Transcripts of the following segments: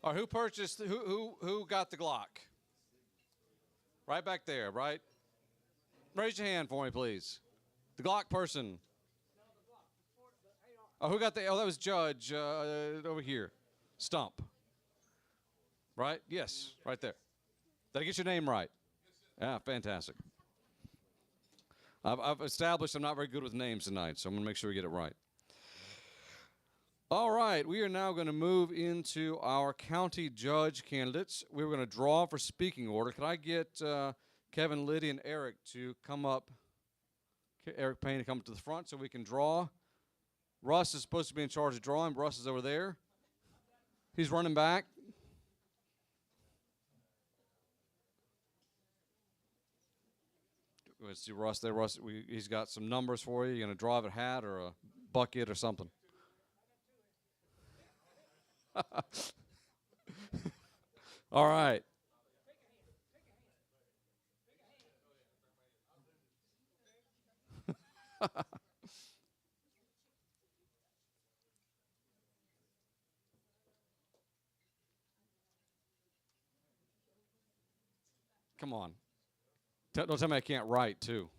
Or who purchased? Who got the Glock? Right back there, right? Raise your hand for me, please. The Glock person. Oh, who got the? Oh, that was Judge over here. Stump. Right? Yes, right there. Did I get your name right? Yeah, fantastic. I've established I'm not very good with names tonight, so I'm going to make sure we get it right. All right, we are now going to move into our county judge candidates. We're going to draw for speaking order. Could I get Kevin, Liddy, and Eric to come up? Eric Payne to come to the front so we can draw. Russ is supposed to be in charge of drawing. Russ is over there. He's running back. Let's see Russ there. Russ, he's got some numbers for you. You're going to draw a hat or a bucket or something. All right. Come on. Don't tell me I can't write, too.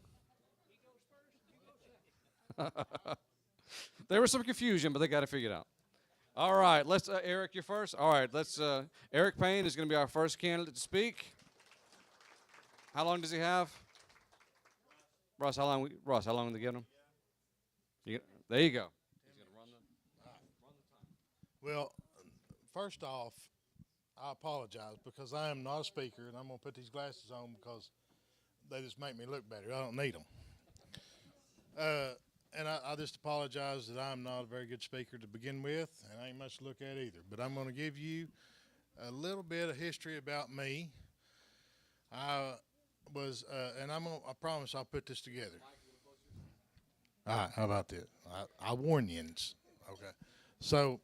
There was some confusion, but they got it figured out. All right, let's Eric, you're first. All right, let's. Eric Payne is going to be our first candidate to speak. How long does he have? Russ, how long? Russ, how long do they give him? There you go. Well, first off, I apologize because I am not a speaker, and I'm going to put these glasses on because they just make me look better. I don't need them. And I just apologize that I'm not a very good speaker to begin with, and I ain't much to look at either. But I'm going to give you a little bit of history about me. I was, and I promise I'll put this together. All right, how about that? I warn you. Okay. So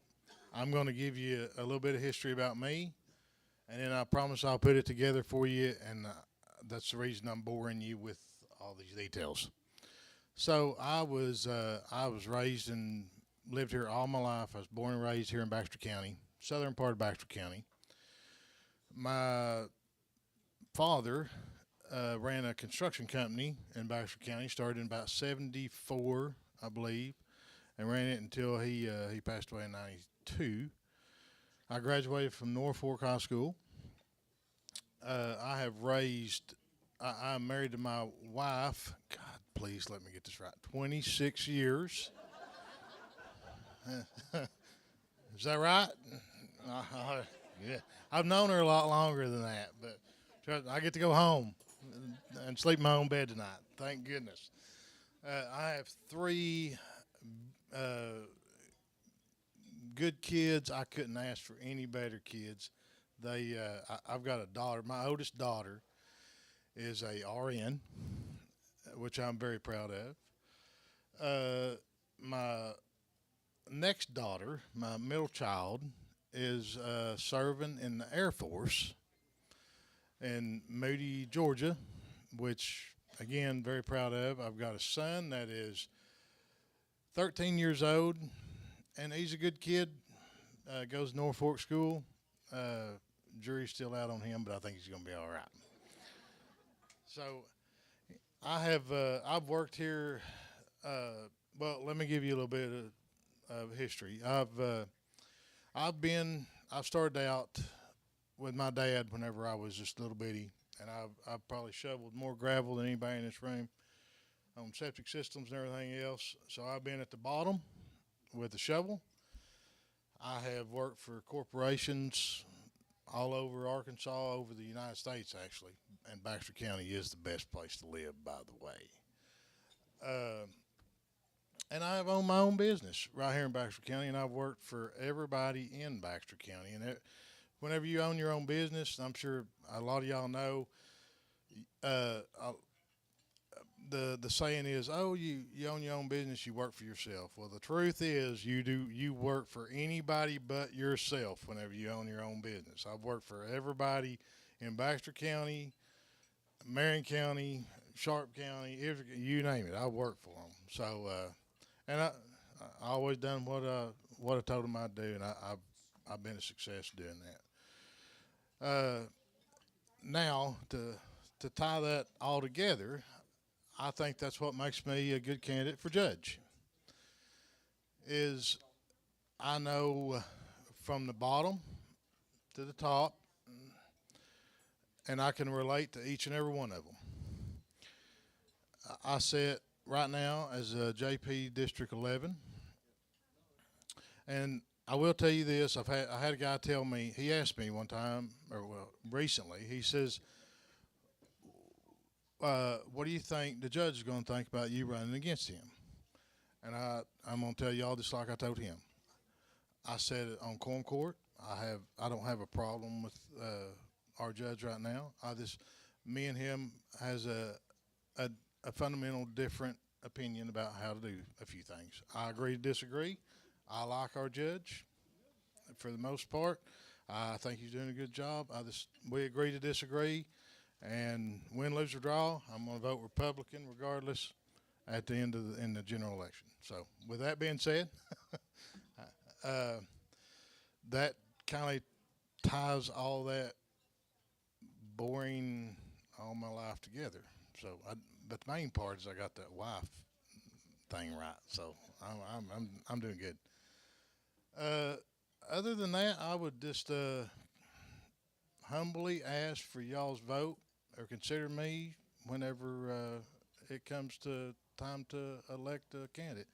I'm going to give you a little bit of history about me, and then I promise I'll put it together for you, and that's the reason I'm boring you with all these details. So I was raised and lived here all my life. I was born and raised here in Baxter County, southern part of Baxter County. My father ran a construction company in Baxter County, started in about 74, I believe, and ran it until he passed away in 92. I graduated from Norfolk High School. I have raised, I'm married to my wife, God, please let me get this right, 26 years. Is that right? Yeah. I've known her a lot longer than that, but I get to go home and sleep in my own bed tonight. Thank goodness. I have three good kids. I couldn't ask for any better kids. I've got a daughter. My oldest daughter is a RN, which I'm very proud of. My next daughter, my middle child, is serving in the Air Force in Moody, Georgia, which, again, very proud of. I've got a son that is 13 years old, and he's a good kid, goes to Norfolk School. Jury's still out on him, but I think he's going to be all right. So I've worked here. Well, let me give you a little bit of history. I've started out with my dad whenever I was just a little bitty, and I've probably shoveled more gravel than anybody in this room on septic systems and everything else. So I've been at the bottom with the shovel. I have worked for corporations all over Arkansas, over the United States, actually, and Baxter County is the best place to live, by the way. And I have owned my own business right here in Baxter County, and I've worked for everybody in Baxter County. And whenever you own your own business, I'm sure a lot of y'all know, the saying is, oh, you own your own business, you work for yourself. Well, the truth is you work for anybody but yourself whenever you own your own business. I've worked for everybody in Baxter County, Marion County, Sharp County, you name it. I work for them. So, and I always done what I told them I'd do, and I've been a success doing that. Now, to tie that all together, I think that's what makes me a good candidate for judge. Is I know from the bottom to the top, and I can relate to each and every one of them. I sit right now as a JP District 11, and I will tell you this: I had a guy tell me. He asked me one time, or well, recently. He says, "What do you think the judge is going to think about you running against him?" And I'm going to tell y'all just like I told him. I said it on Corn Court. I don't have a problem with our judge right now. Me and him has a fundamental different opinion about how to do a few things. I agree to disagree. I like our judge for the most part. I think he's doing a good job. We agree to disagree, and win, lose, or draw, I'm going to vote Republican regardless at the end of in the general election. So with that being said, that kind of ties all that boring all my life together. So, but the main part is I got that wife thing right. So I'm doing good. Other than that, I would just humbly ask for y'all's vote or consider me whenever it comes to time to elect a candidate.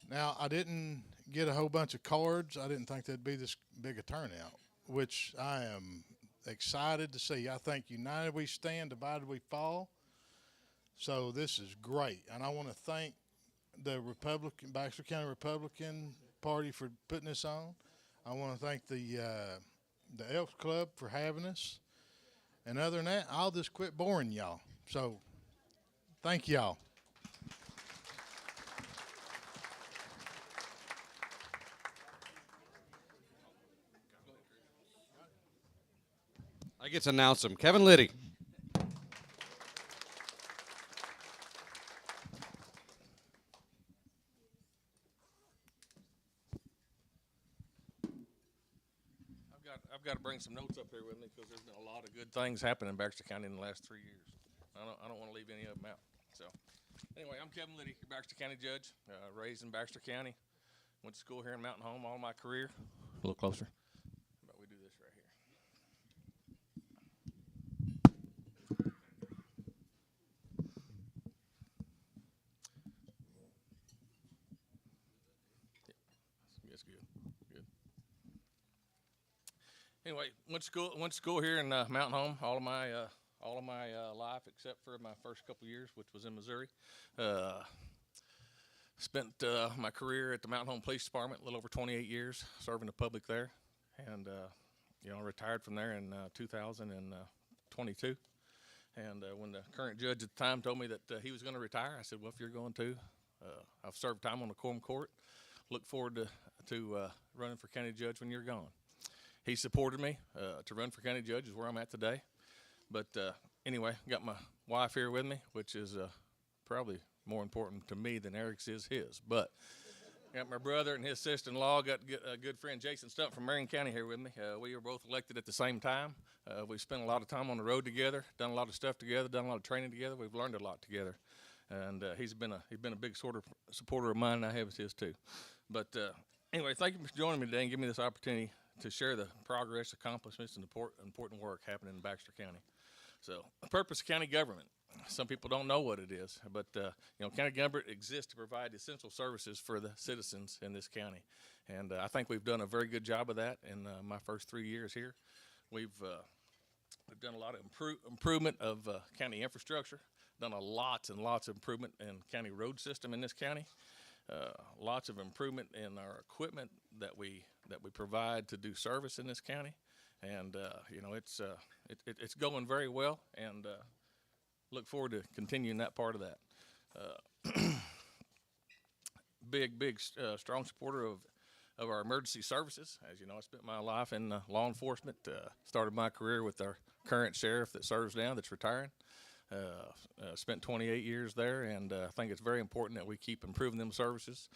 Now, I didn't get a whole bunch of cards. I didn't think there'd be this big a turnout, which I am excited to see. I think united we stand, divided we fall. So this is great, and I want to thank the Baxter County Republican Party for putting this on. I want to thank the Elks Club for having us. And other than that, I'll just quit boring y'all. So, thank y'all. I get to announce him. Kevin Liddy. I've got to bring some notes up here with me because there's been a lot of good things happening in Baxter County in the last 3 years. I don't want to leave any of them out. So, anyway, I'm Kevin Liddy, your Baxter County judge, raised in Baxter County. Went to school here in Mountain Home all my career. A little closer. How about we do this right here? Yes, good. Good. Anyway, went to school here in Mountain Home all of my life except for my first couple years, which was in Missouri. Spent my career at the Mountain Home Police Department, a little over 28 years serving the public there, and retired from there in 2022. And when the current judge at the time told me that he was going to retire, I said, "Well, if you're going to, I've served time on the Quorum Court. Look forward to running for county judge when you're gone." He supported me to run for county judge, is where I'm at today. But anyway, got my wife here with me, which is probably more important to me than Eric's is his. But got my brother and his sister-in-law, got a good friend, Jason Stump from Marion County here with me. We were both elected at the same time. We've spent a lot of time on the road together, done a lot of stuff together, done a lot of training together. We've learned a lot together. And he's been a big supporter of mine, and I have his too. But anyway, thank you for joining me today and giving me this opportunity to share the progress, accomplishments, and important work happening in Baxter County. So, the purpose of county government. Some people don't know what it is, but county government exists to provide essential services for the citizens in this county, and I think we've done a very good job of that in my first 3 years here. We've done a lot of improvement of county infrastructure, done lots and lots of improvement in county road system in this county. Lots of improvement in our equipment that we provide to do service in this county, and it's going very well, and look forward to continuing that part of that. Big strong supporter of our emergency services. As you know, I spent my life in law enforcement. Started my career with our current sheriff that serves now, that's retiring. Spent 28 years there, and I think it's very important that we keep improving them services.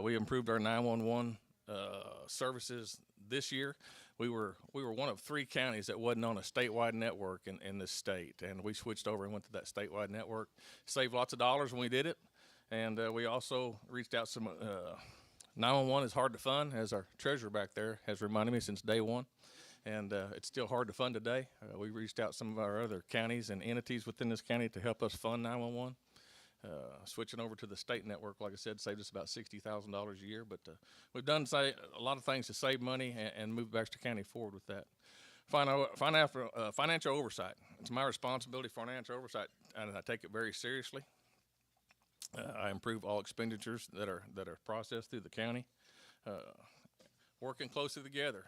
We improved our 911 services this year, we were one of 3 counties that wasn't on a statewide network in this state, and we switched over and went to that statewide network. Saved lots of dollars when we did it, and we also reached out some. 911 is hard to fund, as our treasurer back there has reminded me since day one, and it's still hard to fund today. We reached out some of our other counties and entities within this county to help us fund 911. Switching over to the state network, like I said, saved us about $60,000 a year, but we've done a lot of things to save money and move Baxter County forward with that. Financial oversight. It's my responsibility for financial oversight, and I take it very seriously. I improve all expenditures that are processed through the county. Working closely together.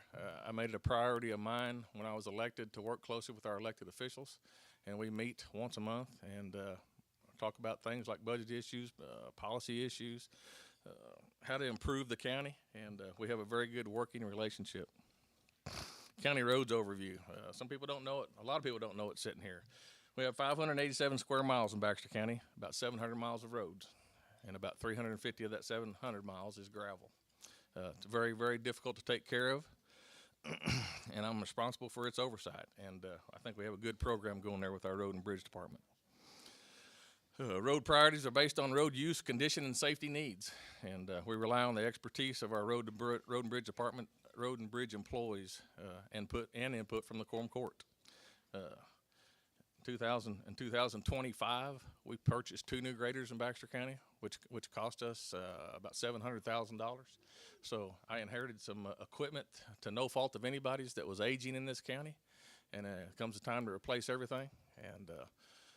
I made it a priority of mine when I was elected to work closely with our elected officials, and we meet once a month and talk about things like budget issues, policy issues, how to improve the county, and we have a very good working relationship. County roads overview. Some people don't know it. A lot of people don't know it sitting here. We have 587 square miles in Baxter County, about 700 miles of roads, and about 350 of that 700 miles is gravel. It's very, very difficult to take care of, and I'm responsible for its oversight, and I think we have a good program going there with our road and bridge department. Road priorities are based on road use, condition, and safety needs, and we rely on the expertise of our road and bridge department, road and bridge employees, input from the quorum court. 2025, we purchased 2 new graders in Baxter County, which cost us about $700,000. So I inherited some equipment to no fault of anybody's that was aging in this county, and it comes a time to replace everything. And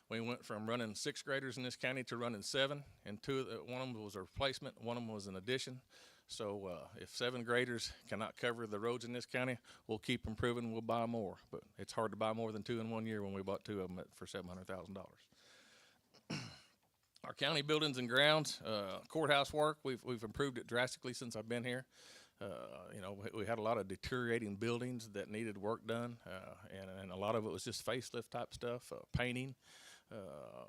we went from running 6 graders in this county to running 7, and one of them was a replacement, one of them was an addition. So if 7 graders cannot cover the roads in this county, we'll keep improving, we'll buy more. But it's hard to buy more than 2 in 1 year when we bought 2 of them for $700,000. Our county buildings and grounds, courthouse work, we've improved it drastically since I've been here. We had a lot of deteriorating buildings that needed work done, and a lot of it was just facelift type stuff, painting.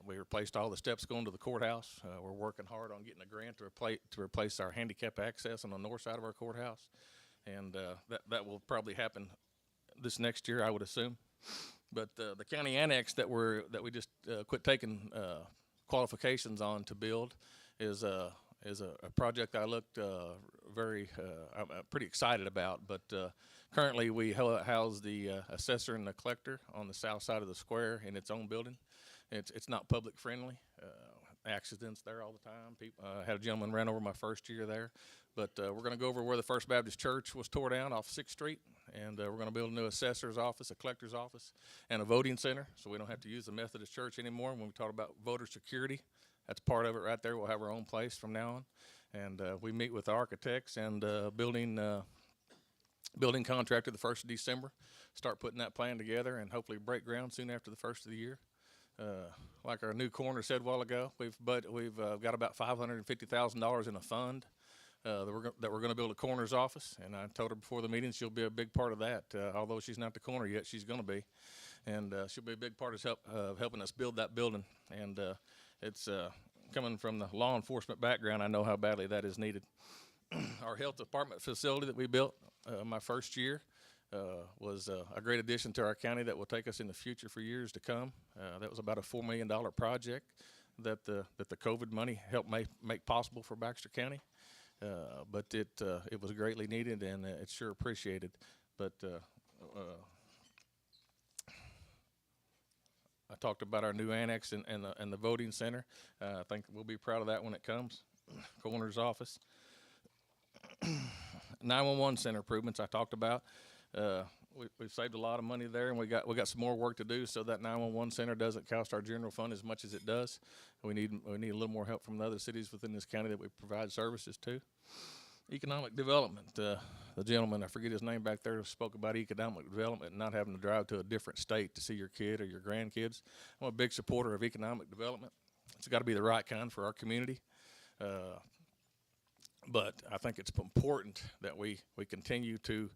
We replaced all the steps going to the courthouse. We're working hard on getting a grant to replace our handicap access on the north side of our courthouse, and that will probably happen this next year, I would assume. But the county annex that we just quit taking qualifications on to build is a project I looked I'm pretty excited about. But currently we house the assessor and the collector on the south side of the square in its own building. It's not public friendly. Accidents there all the time. I had a gentleman ran over my first year there. But we're going to go over where the First Baptist Church was tore down off 6th Street, and we're going to build a new assessor's office, a collector's office, and a voting center, so we don't have to use the Methodist Church anymore. When we talk about voter security, that's part of it right there. We'll have our own place from now on, and we meet with architects and building contractor the 1st of December, start putting that plan together, and hopefully break ground soon after the 1st of the year. Like our new coroner said a while ago, we've got about $550,000 in a fund that we're going to build a coroner's office, and I told her before the meeting she'll be a big part of that. Although she's not the coroner yet, she's going to be, and she'll be a big part of helping us build that building. And it's coming from the law enforcement background, I know how badly that is needed. Our health department facility that we built my first year was a great addition to our county that will take us in the future for years to come. That was about a $4 million project that the COVID money helped make possible for Baxter County. But it was greatly needed, and it's sure appreciated. But I talked about our new annex and the voting center. I think we'll be proud of that when it comes. Coroner's office. 911 center improvements I talked about. We've saved a lot of money there, and we got some more work to do so that 911 center doesn't cost our general fund as much as it does. We need a little more help from the other cities within this county that we provide services to. Economic development. The gentleman, I forget his name back there, spoke about economic development and not having to drive to a different state to see your kid or your grandkids. I'm a big supporter of economic development. It's got to be the right kind for our community. But I think it's important that we continue to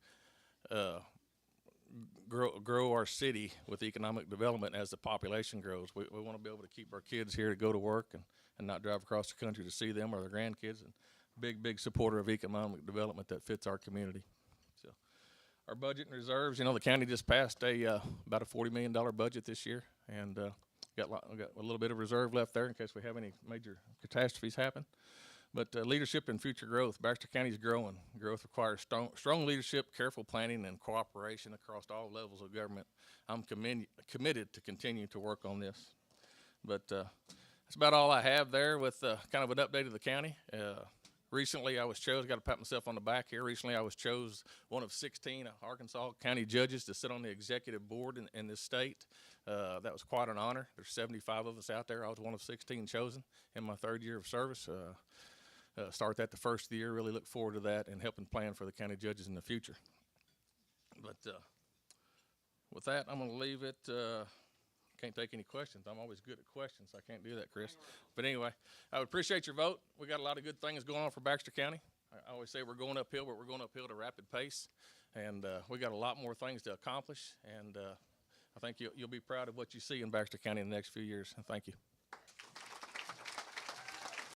grow our city with economic development as the population grows. We want to be able to keep our kids here to go to work and not drive across the country to see them or their grandkids. And big supporter of economic development that fits our community. So our budget and reserves. You know, the county just passed about a $40 million budget this year, and got a little bit of reserve left there in case we have any major catastrophes happen. But leadership and future growth. Baxter County is growing. Growth requires strong leadership, careful planning, and cooperation across all levels of government. I'm committed to continue to work on this. But that's about all I have there with kind of an update of the county. Recently, I was chosen, got to pat myself on the back here. Recently, I was chosen one of 16 Arkansas County judges to sit on the executive board in this state. That was quite an honor. There's 75 of us out there. I was one of 16 chosen in my 3rd year of service. Start that the first of the year. Really look forward to that and helping plan for the county judges in the future. But with that, I'm going to leave it. Can't take any questions. I'm always good at questions. I can't do that, Chris. But anyway, I would appreciate your vote. We got a lot of good things going on for Baxter County. I always say we're going uphill, but we're going uphill at a rapid pace. And we got a lot more things to accomplish. And I think you'll be proud of what you see in Baxter County in the next few years. And thank you.